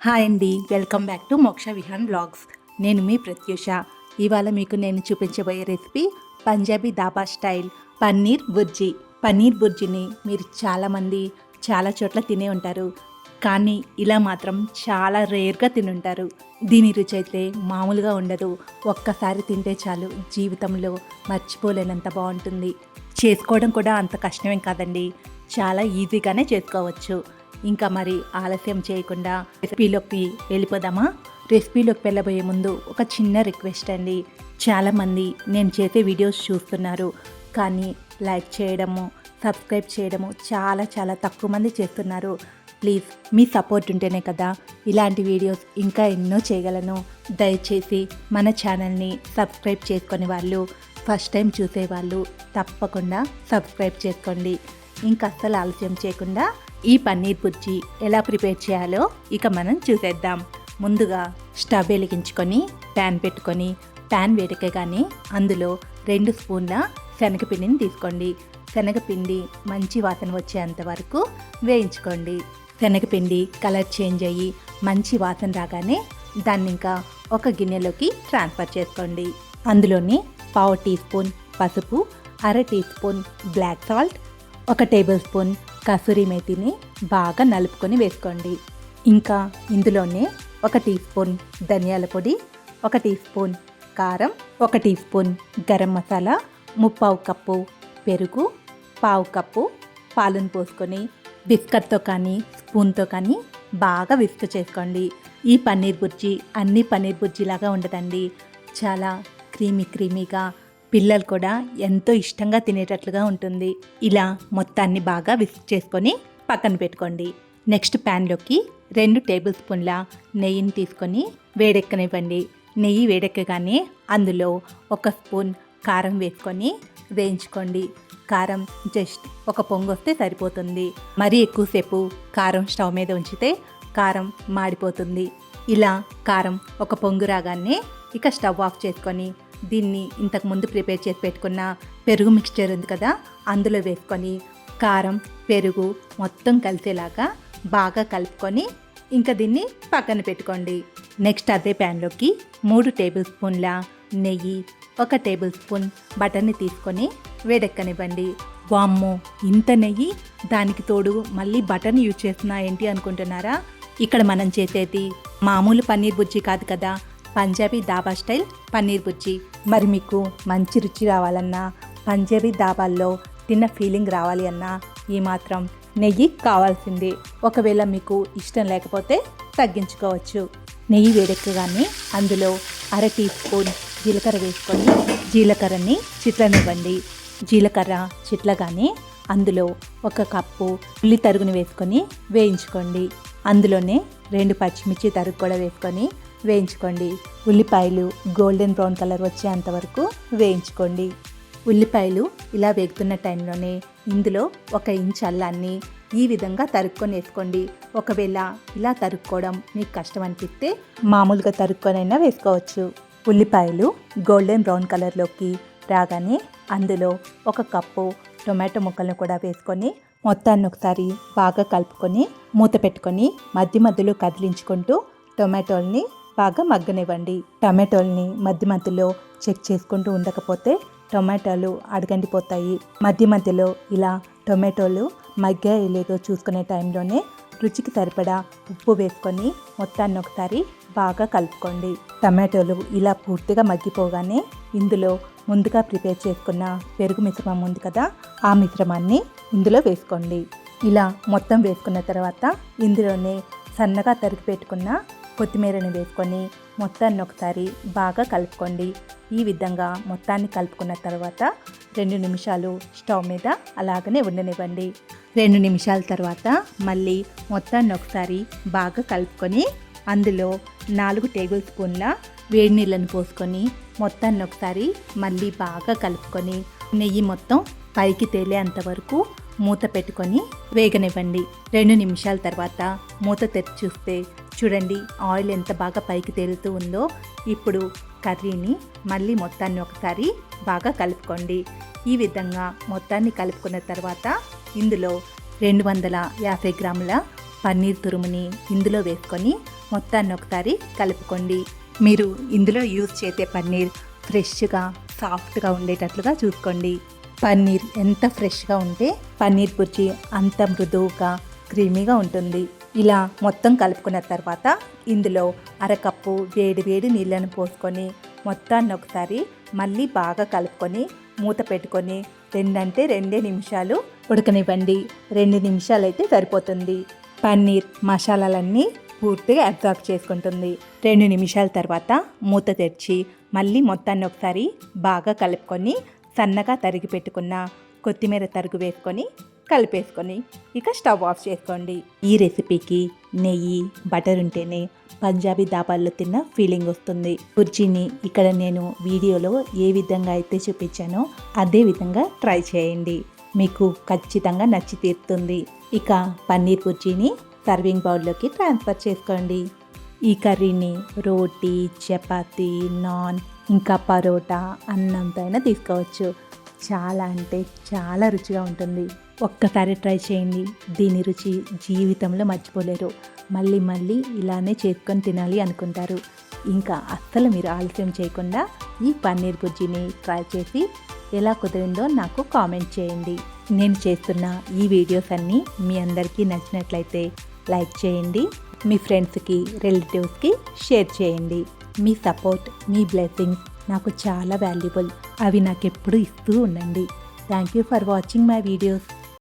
Hi అండి, welcome back to మోక్ష Vihaan blogs. నేను మీ ప్రత్యూష. ఇవాళ మీకు నేను చూపించబోయే రెసిపీ పంజాబీ దాబా స్టైల్ పన్నీర్ బుర్జీ. పన్నీర్ బుర్జీని మీరు చాలామంది చాలా చోట్ల తినే ఉంటారు, కానీ ఇలా మాత్రం చాలా రేర్గా తినుంటారు. దీని రుచి అయితే మామూలుగా ఉండదు. ఒక్కసారి తింటే చాలు, జీవితంలో మర్చిపోలేనంత బాగుంటుంది. చేసుకోవడం కూడా అంత కష్టమేం కాదండి, చాలా ఈజీగానే చేసుకోవచ్చు. ఇంకా మరి ఆలస్యం చేయకుండా రెసిపీలోకి వెళ్ళిపోదామా? రెసిపీలోకి వెళ్ళబోయే ముందు ఒక చిన్న రిక్వెస్ట్ అండి. చాలామంది నేను చేసే వీడియోస్ చూస్తున్నారు, కానీ లైక్ చేయడము, సబ్స్క్రైబ్ చేయడము చాలా తక్కువ మంది చేస్తున్నారు. ప్లీజ్ మీ సపోర్ట్ ఉంటేనే కదా ఇలాంటి వీడియోస్ ఇంకా ఎన్నో చేయగలను. దయచేసి మన ఛానల్ని సబ్స్క్రైబ్ చేసుకునే వాళ్ళు, ఫస్ట్ టైం చూసేవాళ్ళు తప్పకుండా సబ్స్క్రైబ్ చేసుకోండి. ఇంకా అస్సలు ఆలస్యం చేయకుండా ఈ పన్నీర్ బుర్జీ ఎలా ప్రిపేర్ చేయాలో ఇక మనం చూసేద్దాం. ముందుగా స్టవ్ వెలిగించుకొని ప్యాన్ పెట్టుకొని, ప్యాన్ వేడెక్కగానే అందులో 2 స్పూన్ల శనగపిండిని తీసుకోండి. శనగపిండి మంచి వాసన వచ్చేంత వరకు వేయించుకోండి. శనగపిండి కలర్ చేంజ్ అయ్యి మంచి వాసన రాగానే దాన్ని ఇంకా ఒక గిన్నెలోకి ట్రాన్స్ఫర్ చేసుకోండి. అందులోని 1/2 టీ స్పూన్ పసుపు, 1/2 teaspoon black salt, 1 tablespoon kasuri మేతిని బాగా నలుపుకొని వేసుకోండి. ఇంకా ఇందులోనే 1 టీ స్పూన్ ధనియాల పొడి, 1 టీ స్పూన్ కారం, 1 teaspoon garam masala, 3/4 cup పెరుగు, 1/4 కప్పు పాలను పోసుకొని బిస్కట్తో కానీ స్పూన్తో కానీ బాగా విస్క్ చేసుకోండి. ఈ పన్నీర్ బుర్జీ అన్ని పన్నీర్ బుర్జీలాగా ఉండదండి, చాలా క్రీమీగా, పిల్లలు కూడా ఎంతో ఇష్టంగా తినేటట్లుగా ఉంటుంది. ఇలా మొత్తాన్ని బాగా విస్క్ చేసుకొని పక్కన పెట్టుకోండి. నెక్స్ట్ ప్యాన్లోకి 2 టేబుల్ స్పూన్ల నెయ్యిని తీసుకొని వేడెక్కనివ్వండి. నెయ్యి వేడెక్కగానే అందులో 1 స్పూన్ కారం వేసుకొని వేయించుకోండి. కారం జస్ట్ ఒక పొంగు వస్తే సరిపోతుంది. మరీ ఎక్కువసేపు కారం స్టవ్ మీద ఉంచితే కారం మాడిపోతుంది. ఇలా కారం ఒక పొంగు రాగానే ఇక స్టవ్ ఆఫ్ చేసుకొని దీన్ని ఇంతకుముందు ప్రిపేర్ చేసి పెట్టుకున్న పెరుగు మిక్స్చర్ ఉంది కదా, అందులో వేసుకొని కారం పెరుగు మొత్తం కలిసేలాగా బాగా కలుపుకొని ఇంకా దీన్ని పక్కన పెట్టుకోండి. నెక్స్ట్ అదే ప్యాన్లోకి 3 టేబుల్ స్పూన్ల నెయ్యి, 1 టేబుల్ స్పూన్ బటర్ని తీసుకొని వేడెక్కనివ్వండి. వామ్మో, ఇంత నెయ్యి, దానికి తోడు మళ్ళీ బటర్ని యూజ్ చేస్తున్నా ఏంటి అనుకుంటున్నారా? ఇక్కడ మనం చేసేది మామూలు పన్నీర్ బుర్జీ కాదు కదా, పంజాబీ దాబా స్టైల్ పన్నీర్ బుర్జీ. మరి మీకు మంచి రుచి రావాలన్నా, పంజాబీ దాబాల్లో తిన్న ఫీలింగ్ రావాలి అన్నా ఈ మాత్రం నెయ్యి కావాల్సిందే. ఒకవేళ మీకు ఇష్టం లేకపోతే తగ్గించుకోవచ్చు. నెయ్యి వేడెక్కగానే అందులో 1/2 టీ స్పూన్ జీలకర్ర వేసుకొని జీలకర్రని చిట్లనివ్వండి. జీలకర్ర చిట్లగానే అందులో 1 కప్పు ఉల్లి తరుగుని వేసుకొని వేయించుకోండి. అందులోనే 2 పచ్చిమిర్చి తరుగు కూడా వేసుకొని వేయించుకోండి. ఉల్లిపాయలు గోల్డెన్ బ్రౌన్ కలర్ వచ్చేంత వరకు వేయించుకోండి. ఉల్లిపాయలు ఇలా వేగుతున్న టైంలోనే ఇందులో 1 ఇంచ్ అల్లాన్ని ఈ విధంగా తరుక్కొని వేసుకోండి. ఒకవేళ ఇలా తరుక్కోవడం మీకు కష్టం అనిపిస్తే మామూలుగా తరుక్కొనైనా వేసుకోవచ్చు. ఉల్లిపాయలు గోల్డెన్ బ్రౌన్ కలర్లోకి రాగానే అందులో 1 కప్పు టొమాటో ముక్కలను కూడా వేసుకొని మొత్తాన్ని ఒకసారి బాగా కలుపుకొని మూత పెట్టుకొని మధ్యలో కదిలించుకుంటూ టొమాటోల్ని బాగా మగ్గనివ్వండి. టొమాటోల్ని మధ్యలో చెక్ చేసుకుంటూ ఉండకపోతే టొమాటోలు అడగండిపోతాయి. మధ్యలో ఇలా టొమాటోలు మగ్గాయో లేదో చూసుకునే టైంలోనే రుచికి సరిపడా ఉప్పు వేసుకొని మొత్తాన్ని ఒకసారి బాగా కలుపుకోండి. టమాటోలు ఇలా పూర్తిగా మగ్గిపోగానే ఇందులో ముందుగా ప్రిపేర్ చేసుకున్న పెరుగు మిశ్రమం ఉంది కదా, ఆ మిశ్రమాన్ని ఇందులో వేసుకోండి. ఇలా మొత్తం వేసుకున్న తర్వాత ఇందులోనే సన్నగా తరిగి పెట్టుకున్న కొత్తిమీరని వేసుకొని మొత్తాన్ని ఒకసారి బాగా కలుపుకోండి. ఈ విధంగా మొత్తాన్ని కలుపుకున్న తర్వాత 2 నిమిషాలు స్టవ్ మీద అలాగనే ఉండనివ్వండి. 2 నిమిషాల తర్వాత మళ్ళీ మొత్తాన్ని ఒకసారి బాగా కలుపుకొని అందులో 4 టేబుల్ స్పూన్ల వేడి నీళ్ళని పోసుకొని మొత్తాన్ని ఒకసారి మళ్ళీ బాగా కలుపుకొని నెయ్యి మొత్తం పైకి తేలేంత వరకు మూత పెట్టుకొని వేగనివ్వండి. 2 నిమిషాల తర్వాత మూత తెరిచి చూస్తే చూడండి, ఆయిల్ ఎంత బాగా పైకి తేలుతూ ఉందో. ఇప్పుడు కర్రీని మళ్ళీ మొత్తాన్ని ఒకసారి బాగా కలుపుకోండి. ఈ విధంగా మొత్తాన్ని కలుపుకున్న తర్వాత ఇందులో 250 గ్రాముల పన్నీర్ తురుముని ఇందులో వేసుకొని మొత్తాన్ని ఒకసారి కలుపుకోండి. మీరు ఇందులో యూజ్ చేసే పన్నీర్ ఫ్రెష్గా సాఫ్ట్గా ఉండేటట్లుగా చూసుకోండి. పన్నీర్ ఎంత ఫ్రెష్గా ఉంటే పన్నీర్ బుర్జీ అంత మృదువుగా క్రీమీగా ఉంటుంది. ఇలా మొత్తం కలుపుకున్న తర్వాత ఇందులో అరకప్పు వేడి వేడి నీళ్ళను పోసుకొని మొత్తాన్ని ఒకసారి మళ్ళీ బాగా కలుపుకొని మూత పెట్టుకొని 2 నిమిషాలు ఉడకనివ్వండి. 2 నిమిషాలు అయితే సరిపోతుంది. పన్నీర్ మసాలాలన్నీ పూర్తిగా అబ్జార్బ్ చేసుకుంటుంది. 2 నిమిషాల తర్వాత మూత తెరిచి మళ్ళీ మొత్తాన్ని ఒకసారి బాగా కలుపుకొని సన్నగా తరిగి పెట్టుకున్న కొత్తిమీర తరుగు వేసుకొని కలిపేసుకొని ఇక స్టవ్ ఆఫ్ చేసుకోండి. ఈ రెసిపీకి నెయ్యి బటర్ ఉంటేనే పంజాబీ దాబాల్లో తిన్న ఫీలింగ్ వస్తుంది. బుర్జీని ఇక్కడ నేను వీడియోలో ఏ విధంగా అయితే చూపించానో అదే విధంగా ట్రై చేయండి. మీకు ఖచ్చితంగా నచ్చి తీరుతుంది. ఇక పన్నీర్ బుర్జీని సర్వింగ్ బౌల్లోకి ట్రాన్స్ఫర్ చేసుకోండి. ఈ కర్రీని రోటీ, చపాతీ, నాన్ ఇంకా పరోటా అన్నంతో అయినా తీసుకోవచ్చు. చాలా అంటే చాలా రుచిగా ఉంటుంది. ఒక్కసారి ట్రై చేయండి. దీని రుచి జీవితంలో మర్చిపోలేరు. మళ్ళీ మళ్ళీ ఇలానే చేసుకొని తినాలి అనుకుంటారు. ఇంకా అస్సలు మీరు ఆలస్యం చేయకుండా ఈ పన్నీర్ బుర్జీని ట్రై చేసి ఎలా కుదిరిందో నాకు కామెంట్ చేయండి. నేను చేస్తున్న ఈ వీడియోస్ అన్నీ మీ అందరికీ నచ్చినట్లయితే లైక్ చేయండి. మీ ఫ్రెండ్స్కి రిలేటివ్స్కి షేర్ చేయండి. మీ సపోర్ట్, మీ బ్లెస్సింగ్స్ నాకు చాలా వాల్యుబుల్. అవి నాకు ఎప్పుడు ఇస్తూ ఉండండి. Thank you for watching my videos.